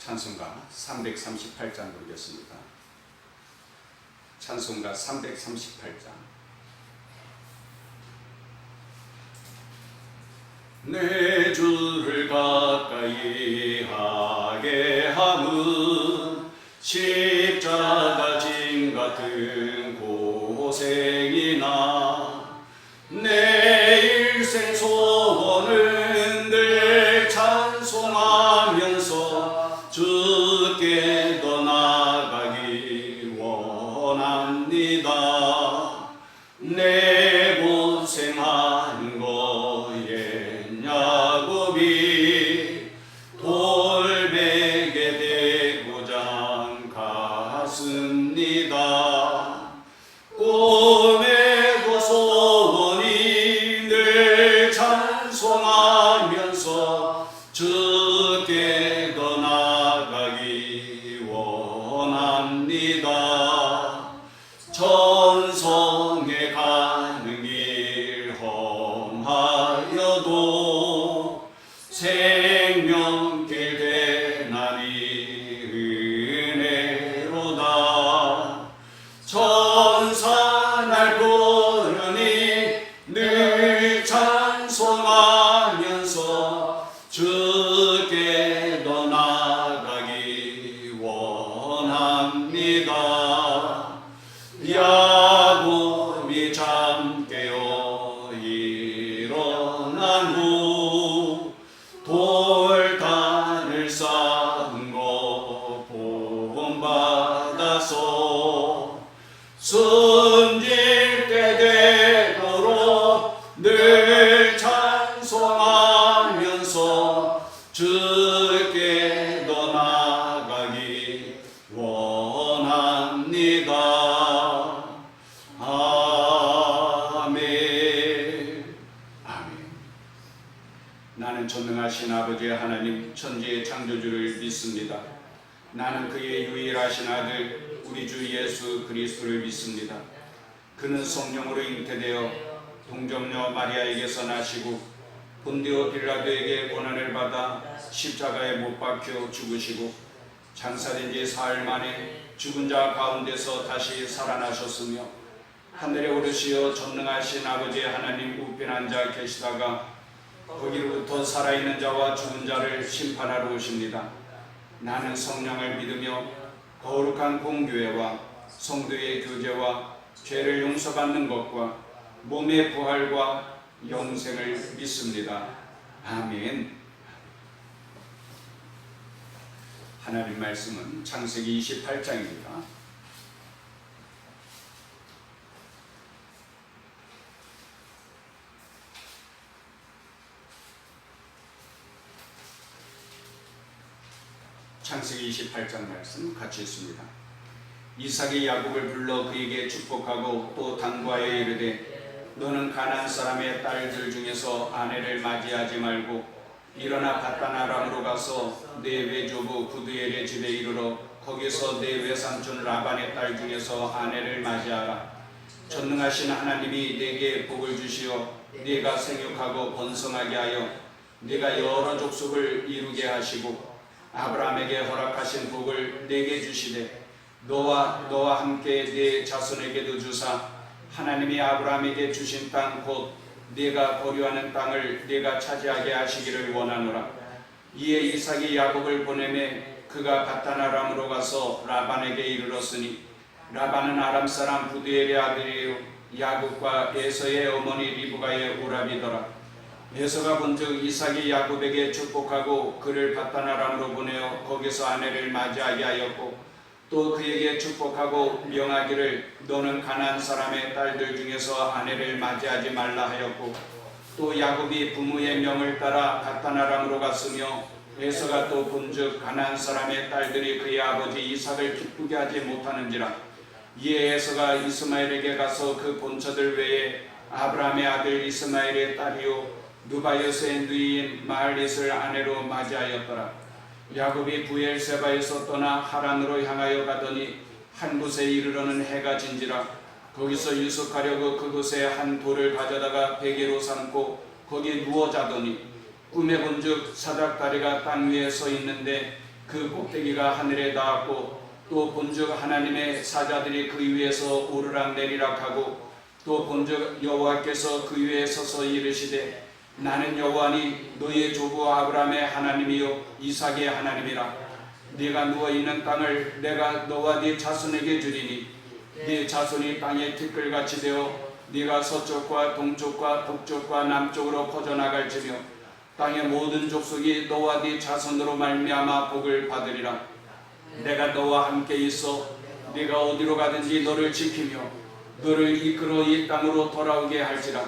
찬송가 338장 부르겠습니다. 찬송가 338장. 내 주를 가까이 하게 함은 십자가 짐 같은 고생이나 내 일생 소원은 늘 찬송하면서 주께 더 나아가기 원합니다. 내 고생한 거에 야곱이 돌베개 되고자 갔습니다. 꿈에도 소원이 늘 찬송하면서 주께 더 나아가기 원합니다. 전성에 가는 길 험하여도 생명길 되나니 은혜로다. 천사 날 부르니 늘 찬송하면서 주께 더 나아가기 원합니다. 야곱이 잠 깨어 일어난 후 돌단을 쌓은 거 본받아서 숨질 때 되도록 늘 찬송하면서 주께 더 나아가기 원합니다. 아멘. 아멘. 나는 전능하신 아버지 하나님 천지의 창조주를 믿습니다. 나는 그의 유일하신 아들 우리 주 예수 그리스도를 믿습니다. 그는 성령으로 잉태되어 동정녀 마리아에게서 나시고 본디오 빌라도에게 고난을 받아 십자가에 못 박혀 죽으시고 장사된 지 사흘 만에 죽은 자 가운데서 다시 살아나셨으며 하늘에 오르시어 전능하신 아버지 하나님 우편 앉아 계시다가 거기로부터 살아있는 자와 죽은 자를 심판하러 오십니다. 나는 성령을 믿으며 거룩한 공교회와 성도의 교제와 죄를 용서받는 것과 몸의 부활과 영생을 믿습니다. 아멘. 하나님 말씀은 창세기 28장입니다. 창세기 28장 말씀 같이 읽습니다. 이삭이 야곱을 불러 그에게 축복하고 또 당부하여 이르되 너는 가나안 사람의 딸들 중에서 아내를 맞이하지 말고 일어나 밧단 아람으로 가서 내 외조부 부두엘의 집에 이르러 거기서 내 외삼촌 라반의 딸 중에서 아내를 맞이하라. 전능하신 하나님이 내게 복을 주시어 네가 생육하고 번성하게 하여 네가 여러 족속을 이루게 하시고 아브라함에게 허락하신 복을 내게 주시되 너와 함께 네 자손에게도 주사 하나님이 아브라함에게 주신 땅 곧 네가 거류하는 땅을 네가 차지하게 하시기를 원하노라. 이에 이삭이 야곱을 보내매 그가 밧단 아람으로 가서 라반에게 이르렀으니 라반은 아람 사람 부두엘의 아들이요 야곱과 에서의 어머니 리브가의 오라비더라. 에서가 본즉 이삭이 야곱에게 축복하고 그를 밧단 아람으로 보내어 거기서 아내를 맞이하게 하였고 또 그에게 축복하고 명하기를 너는 가나안 사람의 딸들 중에서 아내를 맞이하지 말라 하였고 또 야곱이 부모의 명을 따라 밧단 아람으로 갔으며 에서가 또 본즉 가나안 사람의 딸들이 그의 아버지 이삭을 기쁘게 하지 못하는지라. 이에 에서가 이스마엘에게 가서 그 본처들 외에 아브라함의 아들 이스마엘의 딸이요 누바요스의 누이인 마할릿을 아내로 맞이하였더라. 야곱이 부엘세바에서 떠나 하란으로 향하여 가더니 한 곳에 이르러는 해가 진지라. 거기서 유숙하려고 그곳에 한 돌을 가져다가 베개로 삼고 거기에 누워 자더니 꿈에 본즉 사닥다리가 땅 위에 서 있는데 그 꼭대기가 하늘에 닿았고 또 본즉 하나님의 사자들이 그 위에서 오르락내리락하고 또 본즉 여호와께서 그 위에 서서 이르시되 나는 여호와니 너희의 조부 아브라함의 하나님이요 이삭의 하나님이라. 네가 누워있는 땅을 내가 너와 네 자손에게 주리니 네 자손이 땅의 티끌같이 되어 네가 서쪽과 동쪽과 북쪽과 남쪽으로 퍼져나갈지며 땅의 모든 족속이 너와 네 자손으로 말미암아 복을 받으리라. 내가 너와 함께 있어 네가 어디로 가든지 너를 지키며 너를 이끌어 이 땅으로 돌아오게 할지라.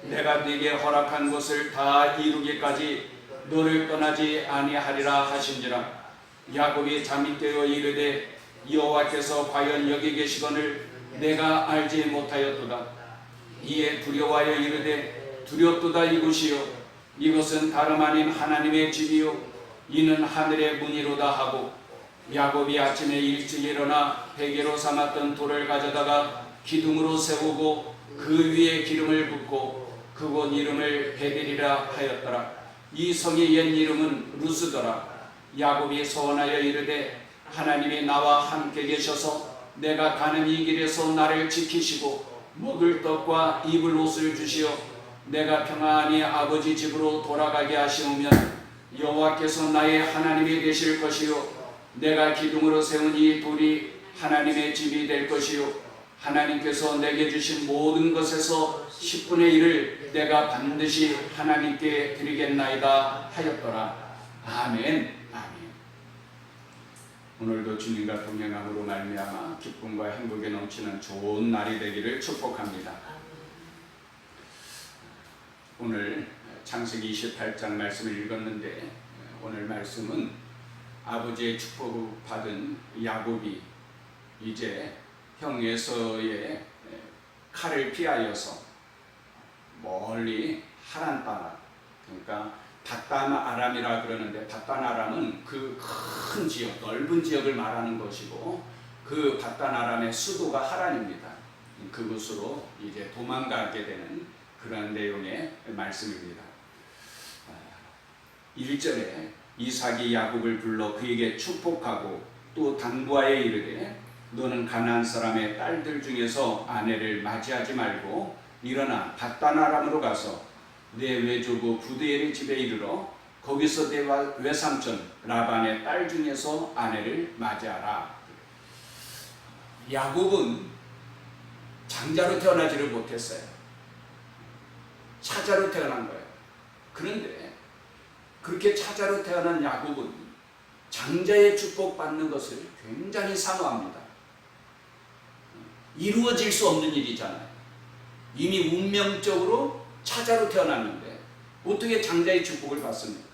내가 네게 허락한 것을 다 이루기까지 너를 떠나지 아니하리라 하신지라. 야곱이 잠이 깨어 이르되 여호와께서 과연 여기 계시거늘 내가 알지 못하였도다. 이에 두려워하여 이르되 두렵도다. 이곳이요 이것은 다름 아닌 하나님의 집이요 이는 하늘의 문이로다 하고 야곱이 아침에 일찍 일어나 베개로 삼았던 돌을 가져다가 기둥으로 세우고 그 위에 기름을 붓고 그곳 이름을 베델이라 하였더라. 이 성의 옛 이름은 루스더라. 야곱이 소원하여 이르되 하나님이 나와 함께 계셔서 내가 가는 이 길에서 나를 지키시고 먹을 떡과 입을 옷을 주시어 내가 평안히 아버지 집으로 돌아가게 하시오면 여호와께서 나의 하나님이 되실 것이요 내가 기둥으로 세운 이 돌이 하나님의 집이 될 것이요 하나님께서 내게 주신 모든 것에서 10분의 1을 내가 반드시 하나님께 드리겠나이다 하였더라. 아멘. 아멘. 오늘도 주님과 동행함으로 말미암아 기쁨과 행복에 넘치는 좋은 날이 되기를 축복합니다. 오늘 창세기 28장 말씀을 읽었는데 오늘 말씀은 아버지의 축복을 받은 야곱이 이제 형 에서의 칼을 피하여서 멀리 하란 땅, 그러니까 밧단 아람이라 그러는데 밧단 아람은 그 큰 지역, 넓은 지역을 말하는 것이고 그 밧단 아람의 수도가 하란입니다. 그곳으로 이제 도망가게 되는 그런 내용의 말씀입니다. 1절에 이삭이 야곱을 불러 그에게 축복하고 또 당부하여 이르되 너는 가나안 사람의 딸들 중에서 아내를 맞이하지 말고 일어나 밧단 아람으로 가서 내 외조부 부드엘의 집에 이르러 거기서 내 외삼촌 라반의 딸 중에서 아내를 맞이하라. 야곱은 장자로 태어나지를 못했어요. 차자로 태어난 거예요. 그런데 그렇게 차자로 태어난 야곱은 장자의 축복받는 것을 굉장히 사모합니다. 이루어질 수 없는 일이잖아요. 이미 운명적으로 차자로 태어났는데 어떻게 장자의 축복을 받습니까?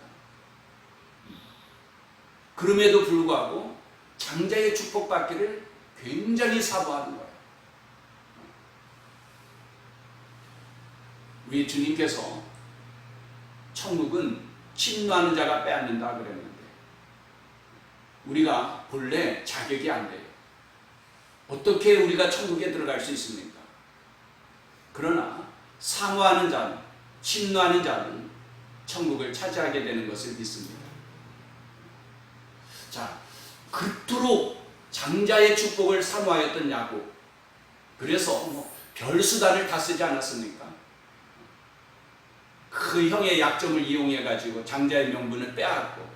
그럼에도 불구하고 장자의 축복받기를 굉장히 사모하는 거예요. 우리 주님께서 천국은 침노하는 자가 빼앗는다 그랬는데 우리가 본래 자격이 안 돼요. 어떻게 우리가 천국에 들어갈 수 있습니까? 그러나 사모하는 자는, 침노하는 자는 천국을 차지하게 되는 것을 믿습니다. 자, 그토록 장자의 축복을 사모하였던 야곱, 그래서 별수단을 다 쓰지 않았습니까? 그 형의 약점을 이용해 가지고 장자의 명분을 빼앗고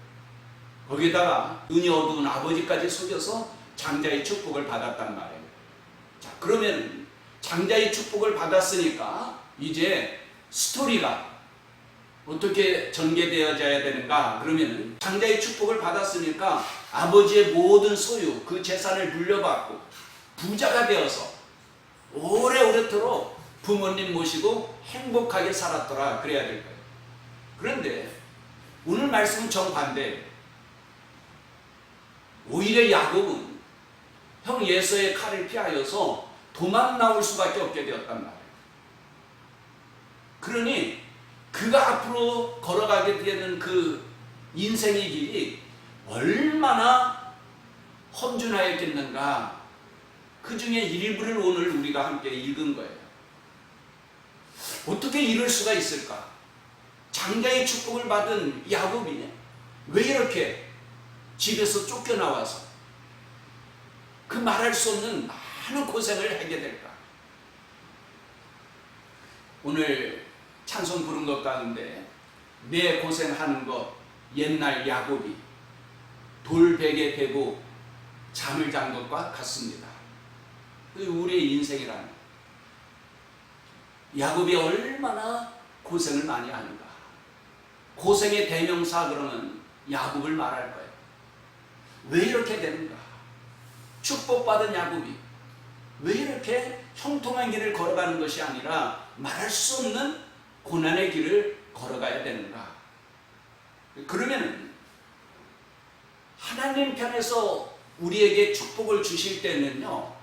거기다가 눈이 어두운 아버지까지 속여서 장자의 축복을 받았단 말이에요. 자, 그러면 장자의 축복을 받았으니까 이제 스토리가 어떻게 전개되어져야 되는가? 그러면 장자의 축복을 받았으니까 아버지의 모든 소유, 그 재산을 물려받고 부자가 되어서 오래오래도록 부모님 모시고 행복하게 살았더라 그래야 될 거예요. 그런데 오늘 말씀은 정반대예요. 오히려 야곱은 형 예서의 칼을 피하여서 도망 나올 수밖에 없게 되었단 말이에요. 그러니 그가 앞으로 걸어가게 되는 그 인생의 길이 얼마나 험준하였겠는가. 그 중에 일부를 오늘 우리가 함께 읽은 거예요. 어떻게 이럴 수가 있을까? 장자의 축복을 받은 야곱이 왜 이렇게 집에서 쫓겨나와서 그 말할 수 없는 많은 고생을 하게 될까? 오늘 찬송 부른 것 가운데 내 고생하는 것 옛날 야곱이 돌베개 베고 잠을 잔 것과 같습니다. 우리의 인생이라는 야곱이 얼마나 고생을 많이 하는가. 고생의 대명사 그러면 야곱을 말할 거예요. 왜 이렇게 되는가? 축복받은 야곱이 왜 이렇게 형통한 길을 걸어가는 것이 아니라 말할 수 없는 고난의 길을 걸어가야 되는가? 그러면 하나님 편에서 우리에게 축복을 주실 때는요,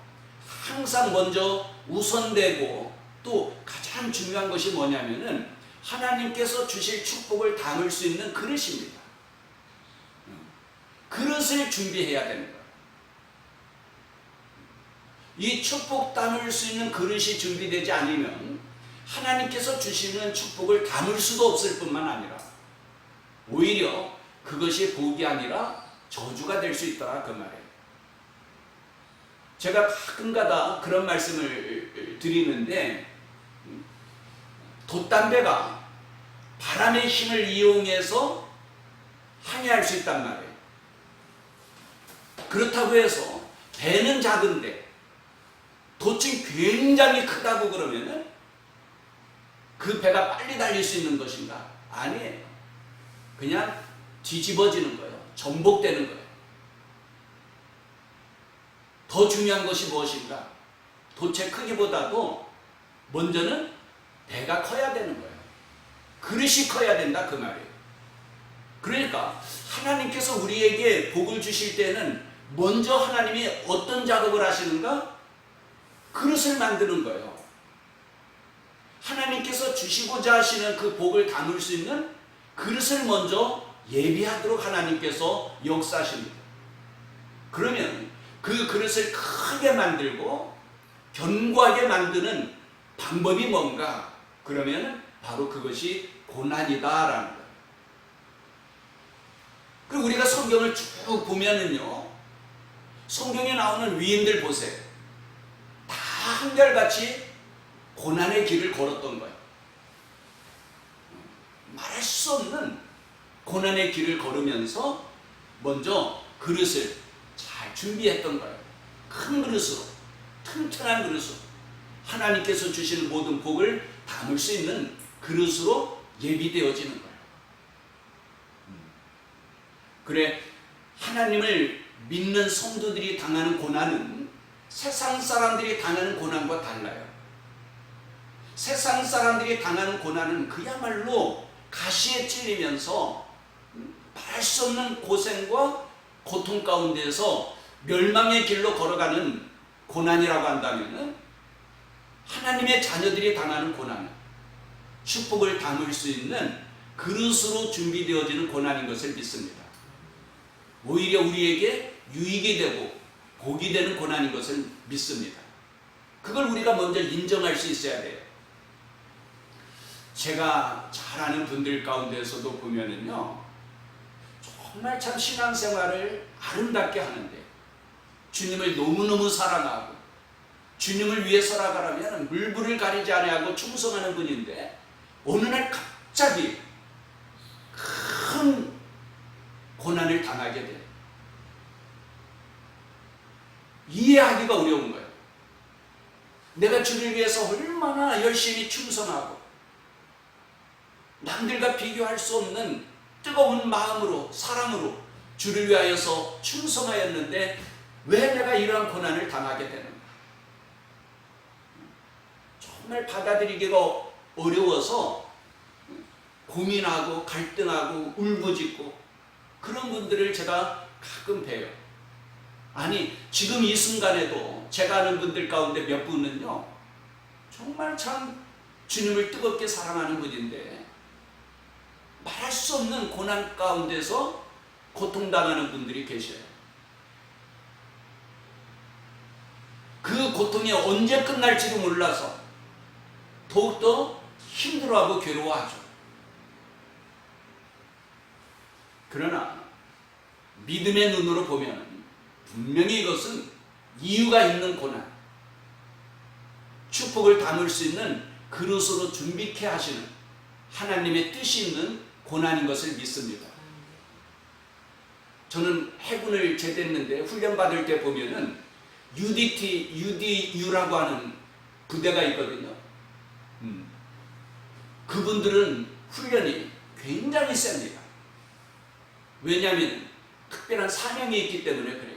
항상 먼저 우선되고 또 가장 중요한 것이 뭐냐면은 하나님께서 주실 축복을 담을 수 있는 그릇입니다. 그릇을 준비해야 되는 거예요. 이 축복 담을 수 있는 그릇이 준비되지 않으면 하나님께서 주시는 축복을 담을 수도 없을 뿐만 아니라 오히려 그것이 복이 아니라 저주가 될 수 있더라 그 말이에요. 제가 가끔가다 그런 말씀을 드리는데 돛담배가 바람의 힘을 이용해서 항해할 수 있단 말이에요. 그렇다고 해서 배는 작은데 돛이 굉장히 크다고 그러면은 그 배가 빨리 달릴 수 있는 것인가? 아니에요. 그냥 뒤집어지는 거예요. 전복되는 거예요. 더 중요한 것이 무엇인가? 돛의 크기보다도 먼저는 배가 커야 되는 거예요. 그릇이 커야 된다 그 말이에요. 그러니까 하나님께서 우리에게 복을 주실 때는 먼저 하나님이 어떤 작업을 하시는가? 그릇을 만드는 거예요. 하나님께서 주시고자 하시는 그 복을 담을 수 있는 그릇을 먼저 예비하도록 하나님께서 역사하십니다. 그러면 그 그릇을 크게 만들고 견고하게 만드는 방법이 뭔가? 그러면 바로 그것이 고난이다라는 거예요. 그리고 우리가 성경을 쭉 보면은요, 성경에 나오는 위인들 보세요. 다 한결같이 고난의 길을 걸었던 거예요. 말할 수 없는 고난의 길을 걸으면서 먼저 그릇을 잘 준비했던 거예요. 큰 그릇으로, 튼튼한 그릇으로 하나님께서 주시는 모든 복을 담을 수 있는 그릇으로 예비되어지는 거예요. 그래, 하나님을 믿는 성도들이 당하는 고난은 세상 사람들이 당하는 고난과 달라요. 세상 사람들이 당하는 고난은 그야말로 가시에 찔리면서 말할 수 없는 고생과 고통 가운데에서 멸망의 길로 걸어가는 고난이라고 한다면, 하나님의 자녀들이 당하는 고난은 축복을 담을 수 있는 그릇으로 준비되어지는 고난인 것을 믿습니다. 오히려 우리에게 유익이 되고 복이 되는 고난인 것을 믿습니다. 그걸 우리가 먼저 인정할 수 있어야 돼요. 제가 잘 아는 분들 가운데서도 보면은요, 정말 참 신앙생활을 아름답게 하는데 주님을 너무너무 사랑하고 주님을 위해 살아가려면 물불을 가리지 아니하고 충성하는 분인데 어느 날 갑자기 큰 고난을 당하게 돼요. 이해하기가 어려운 거예요. 내가 주를 위해서 얼마나 열심히 충성하고 남들과 비교할 수 없는 뜨거운 마음으로, 사랑으로 주를 위하여서 충성하였는데 왜 내가 이러한 고난을 당하게 되는가? 정말 받아들이기가 어려워서 고민하고 갈등하고 울부짖고 그런 분들을 제가 가끔 봬요. 아니, 지금 이 순간에도 제가 아는 분들 가운데 몇 분은요, 정말 참 주님을 뜨겁게 사랑하는 분인데 말할 수 없는 고난 가운데서 고통당하는 분들이 계셔요. 그 고통이 언제 끝날지도 몰라서 더욱더 힘들어하고 괴로워하죠. 그러나 믿음의 눈으로 보면 분명히 이것은 이유가 있는 고난, 축복을 담을 수 있는 그릇으로 준비케 하시는 하나님의 뜻이 있는 고난인 것을 믿습니다. 저는 해군을 제대했는데 훈련받을 때 보면은 UDU라고 하는 부대가 있거든요. 그분들은 훈련이 굉장히 셉니다. 왜냐하면 특별한 사명이 있기 때문에 그래요.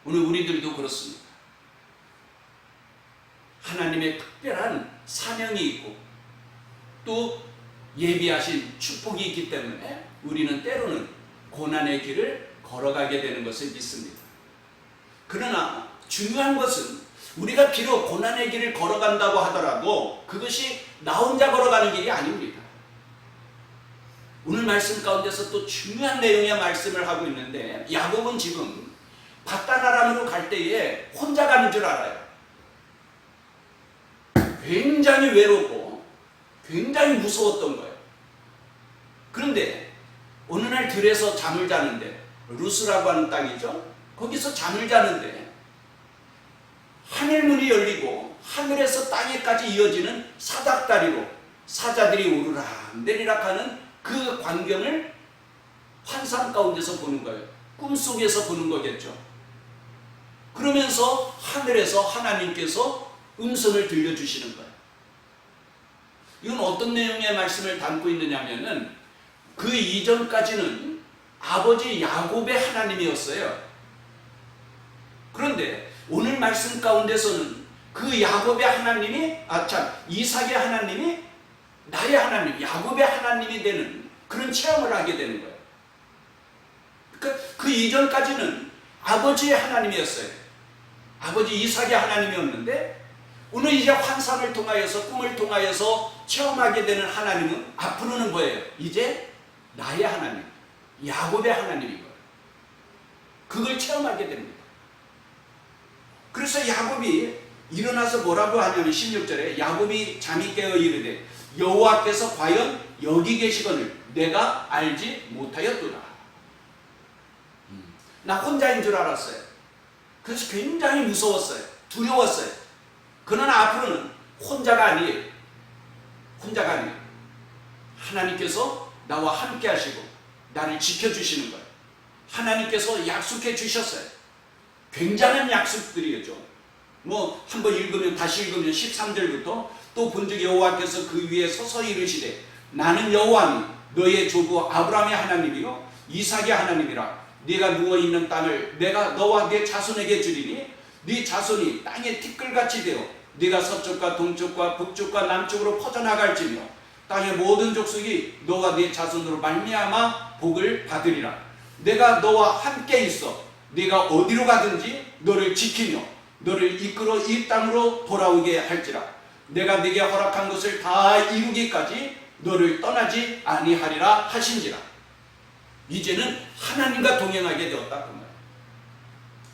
오늘 우리들도 그렇습니다. 하나님의 특별한 사명이 있고 또 예비하신 축복이 있기 때문에 우리는 때로는 고난의 길을 걸어가게 되는 것을 믿습니다. 그러나 중요한 것은 우리가 비록 고난의 길을 걸어간다고 하더라도 그것이 나 혼자 걸어가는 길이 아닙니다. 오늘 말씀 가운데서 또 중요한 내용의 말씀을 하고 있는데 야곱은 지금 바단-아람으로 갈 때에 혼자 가는 줄 알아요. 굉장히 외롭고 굉장히 무서웠던 거예요. 그런데 어느 날 들에서 잠을 자는데, 루스라고 하는 땅이죠. 거기서 잠을 자는데 하늘문이 열리고 하늘에서 땅에까지 이어지는 사닥다리로 사자들이 오르락 내리락 하는 그 광경을 환상 가운데서 보는 거예요. 꿈속에서 보는 거겠죠. 그러면서 하늘에서 하나님께서 음성을 들려주시는 거예요. 이건 어떤 내용의 말씀을 담고 있느냐면은 그 이전까지는 아버지 야곱의 하나님이었어요. 그런데 오늘 말씀 가운데서는 그 야곱의 하나님이 이삭의 하나님이 나의 하나님, 야곱의 하나님이 되는 그런 체험을 하게 되는 거예요. 그러니까 그 이전까지는 아버지의 하나님이었어요. 아버지 이삭의 하나님이었는데 오늘 이제 환상을 통하여서 꿈을 통하여서 체험하게 되는 하나님은 앞으로는 뭐예요? 이제 나의 하나님, 야곱의 하나님인 거예요. 그걸 체험하게 됩니다. 그래서 야곱이 일어나서 뭐라고 하냐면 16절에 야곱이 잠이 깨어 이르되 여호와께서 과연 여기 계시거늘 내가 알지 못하였도다. 나 혼자인 줄 알았어요. 그래서 굉장히 무서웠어요. 두려웠어요. 그러나 앞으로는 혼자가 아니에요. 혼자가 아니에요. 하나님께서 나와 함께 하시고 나를 지켜주시는 거예요. 하나님께서 약속해 주셨어요. 굉장한 약속들이었죠. 한번 읽으면 다시 읽으면 13절부터 또 본즉 여호와께서 그 위에 서서 이르시되 나는 여호와니 너의 조부 아브라함의 하나님이요 이삭의 하나님이라. 네가 누워있는 땅을 내가 너와 네 자손에게 주리니 네 자손이 땅의 티끌같이 되어 네가 서쪽과 동쪽과 북쪽과 남쪽으로 퍼져나갈지며 땅의 모든 족속이 너와 네 자손으로 말미암아 복을 받으리라. 내가 너와 함께 있어 네가 어디로 가든지 너를 지키며 너를 이끌어 이 땅으로 돌아오게 할지라. 내가 네게 허락한 것을 다 이루기까지 너를 떠나지 아니하리라 하신지라. 이제는 하나님과 동행하게 되었다 그 말이에요.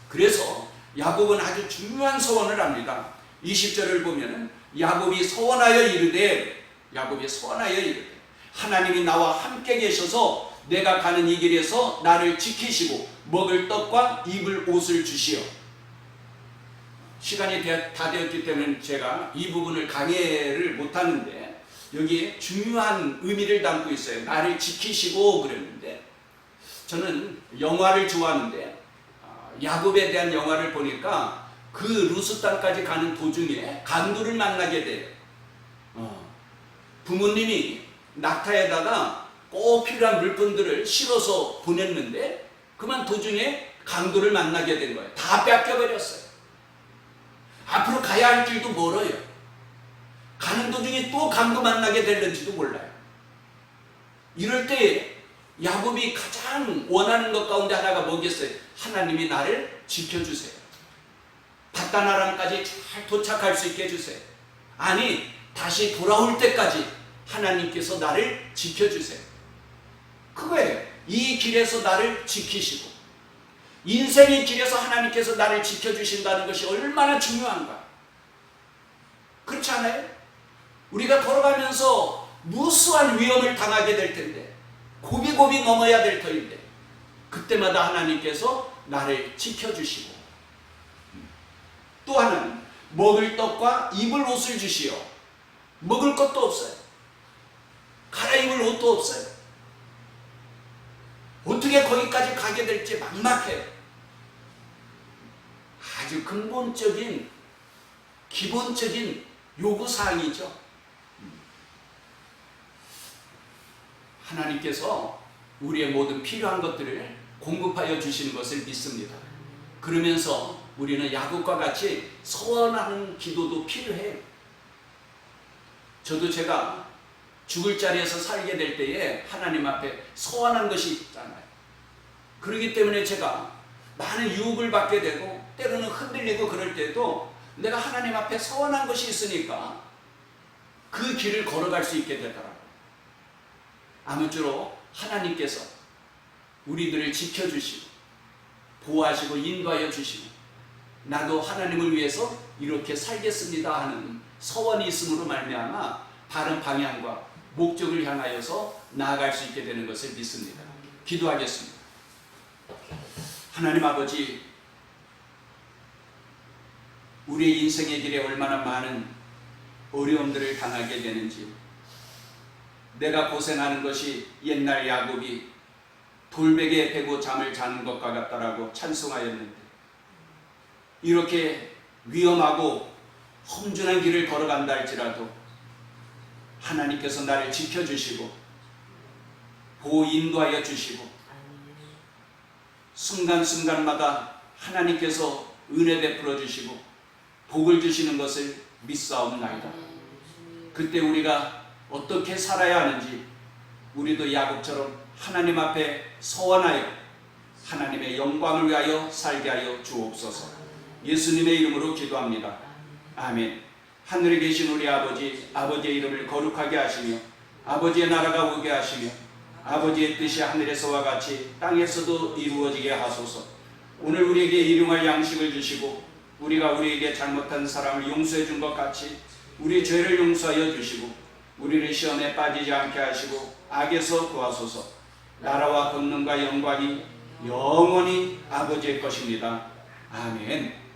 그래서 야곱은 아주 중요한 소원을 합니다. 20절을 보면은 야곱이 소원하여 이르되 하나님이 나와 함께 계셔서 내가 가는 이 길에서 나를 지키시고 먹을 떡과 입을 옷을 주시어. 시간이 다 되었기 때문에 제가 이 부분을 강해를 못하는데 여기에 중요한 의미를 담고 있어요. 나를 지키시고 그랬는데 저는 영화를 좋아하는데 야곱에 대한 영화를 보니까 그 루스 땅까지 가는 도중에 강도를 만나게 돼요. 부모님이 낙타에다가 꼭 필요한 물품들을 실어서 보냈는데 그만 도중에 강도를 만나게 된 거예요. 다 뺏겨버렸어요. 앞으로 가야 할 길도 멀어요. 가는 도중에 또 강도 만나게 될는지도 몰라요. 이럴 때 야곱이 가장 원하는 것 가운데 하나가 뭐겠어요? 하나님이 나를 지켜주세요. 바단-아람까지 잘 도착할 수 있게 해주세요. 아니 다시 돌아올 때까지 하나님께서 나를 지켜주세요. 그거예요. 이 길에서 나를 지키시고 인생의 길에서 하나님께서 나를 지켜주신다는 것이 얼마나 중요한가. 그렇지 않아요? 우리가 걸어가면서 무수한 위험을 당하게 될 텐데 고비고비 넘어야 될 터인데 그때마다 하나님께서 나를 지켜주시고, 또 하나는 먹을 떡과 입을 옷을 주시어. 먹을 것도 없어요. 갈아입을 옷도 없어요. 어떻게 거기까지 가게 될지 막막해요. 아주 근본적인, 기본적인 요구사항이죠. 하나님께서 우리의 모든 필요한 것들을 공급하여 주시는 것을 믿습니다. 그러면서 우리는 야곱과 같이 서원하는 기도도 필요해요. 저도 제가 죽을 자리에서 살게 될 때에 하나님 앞에 서원한 것이 있잖아요. 그렇기 때문에 제가 많은 유혹을 받게 되고 때로는 흔들리고 그럴 때도 내가 하나님 앞에 서원한 것이 있으니까 그 길을 걸어갈 수 있게 되더라고요. 아무쪼록 하나님께서 우리들을 지켜주시고 보호하시고 인도하여 주시고 나도 하나님을 위해서 이렇게 살겠습니다 하는 서원이 있음으로 말미암아 바른 방향과 목적을 향하여서 나아갈 수 있게 되는 것을 믿습니다. 기도하겠습니다. 하나님 아버지, 우리의 인생의 길에 얼마나 많은 어려움들을 당하게 되는지, 내가 고생하는 것이 옛날 야곱이 돌베개에 베고 잠을 자는 것과 같다라고 찬송하였는데, 이렇게 위험하고 험준한 길을 걸어간다 할지라도 하나님께서 나를 지켜주시고 보호 인도하여 주시고 순간순간마다 하나님께서 은혜 베풀어 주시고 복을 주시는 것을 믿사옵나이다. 그때 우리가 어떻게 살아야 하는지 우리도 야곱처럼 하나님 앞에 서원하여 하나님의 영광을 위하여 살게 하여 주옵소서. 예수님의 이름으로 기도합니다. 아멘. 하늘에 계신 우리 아버지, 아버지의 이름을 거룩하게 하시며 아버지의 나라가 오게 하시며 아버지의 뜻이 하늘에서와 같이 땅에서도 이루어지게 하소서. 오늘 우리에게 일용할 양식을 주시고 우리가 우리에게 잘못한 사람을 용서해 준 것 같이 우리 죄를 용서하여 주시고 우리를 시험에 빠지지 않게 하시고 악에서 구하소서. 나라와 권능과 영광이 영원히 아버지의 것입니다. 아멘.